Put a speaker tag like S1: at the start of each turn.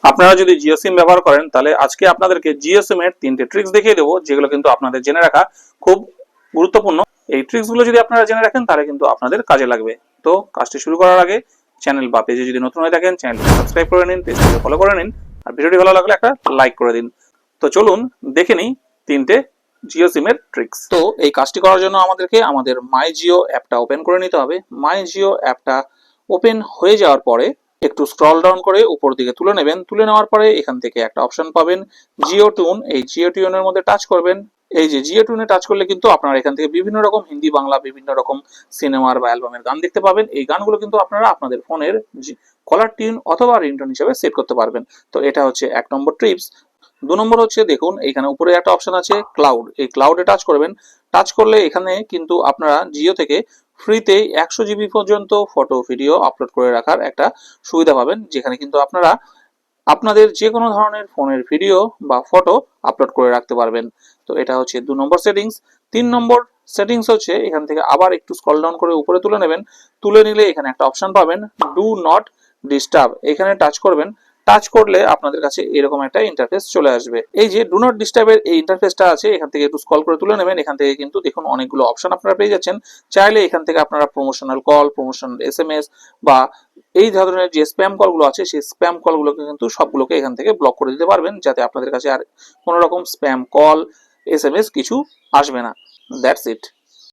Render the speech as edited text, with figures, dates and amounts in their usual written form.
S1: আপনারা যদি জিও সিম ব্যবহার করেন তাহলে আজকে আপনাদেরকে জিও সিমের 3টে ট্রিক্স দেখিয়ে দেবো, যেগুলো কিন্তু আপনাদের জেনে রাখা খুব গুরুত্বপূর্ণ। এই ট্রিক্স গুলো যদি আপনারা জেনে রাখেন তাহলে কিন্তু আপনাদের কাজে লাগবে। তো কাজটি শুরু করার আগে চ্যানেল বা পেজে যদি নতুন হয়ে থাকেন চ্যানেলটি সাবস্ক্রাইব করে নিন, পেজটিকে ফলো করে নিন, আর ভিডিওটি ভালো লাগলে একটা লাইক করে দিন। তো চলুন দেখে নিই 3টে জিও সিমের ট্রিক্স। তো এই কাজটি করার জন্য আমাদেরকে আমাদের মাই জিও অ্যাপটা ওপেন করে নিতে হবে। মাই জিও অ্যাপটা ওপেন হয়ে যাওয়ার পরে একটু স্ক্রল ডাউন করে উপর দিকে তুলে নেবেন। তুলে নেওয়ার পরে এখান থেকে একটা অপশন পাবেন জিও টুন। এই জিও টুনের মধ্যে টাচ করবেন। এই যে জিও টুনে টাচ করলে কিন্তু আপনারা এখান থেকে বিভিন্ন রকম হিন্দি বাংলা বিভিন্ন রকম সিনেমার বা অ্যালবামের গান দেখতে পাবেন। এই গানগুলো কিন্তু আপনারা আপনাদের ফোনের কলার টিউন অথবা রিংটোন হিসেবে সেট করতে পারবেন। তো এটা হচ্ছে 1 নম্বর টিপস। 2 নম্বর হচ্ছে, দেখুন এখানে উপরে একটা অপশন আছে ক্লাউড। এই ক্লাউডে টাচ করবেন। টাচ করলে এখানে কিন্তু আপনারা জিও থেকে ফ্রিতে 100 জিবি পর্যন্ত ফটো ভিডিও আপলোড করে রাখার একটা সুবিধা পাবেন, যেখানে কিন্তু আপনারা আপনাদের যে কোনো ধরনের ফোনের ভিডিও বা ফটো আপলোড করে রাখতে পারবেন। তো এটা হচ্ছে 2 নম্বর সেটিংস। 3 নম্বর সেটিংস হচ্ছে, এখান থেকে আবার একটু স্ক্রল ডাউন করে উপরে তুলে নেবেন। তুলে নিলে এখানে একটা অপশন পাবেন ডু নট ডিস্টার্ব। এখানে টাচ করবেন। টাচ করলে আপনাদের কাছে এরকম একটা ইন্টারফেস চলে আসবে। এই যে ডু নট ডিস্টার্বের এই ইন্টারফেসটা আছে, এখান থেকে একটু স্ক্রল করে তুলে নেবেন। এখান থেকে কিন্তু দেখুন অনেকগুলো অপশন আপনারা পেয়ে যাচ্ছেন। চাইলে এখান থেকে আপনারা প্রমোশনাল কল, প্রমোশনাল এসএমএস বা এই ধরনের যে স্প্যাম কলগুলো আছে সেই স্প্যাম কলগুলোকে কিন্তু সবগুলোকে এখান থেকে ব্লক করে দিতে পারবেন, যাতে আপনাদের কাছে আর কোনো রকম স্প্যাম কল এসএমএস কিছু আসবে না। That's it.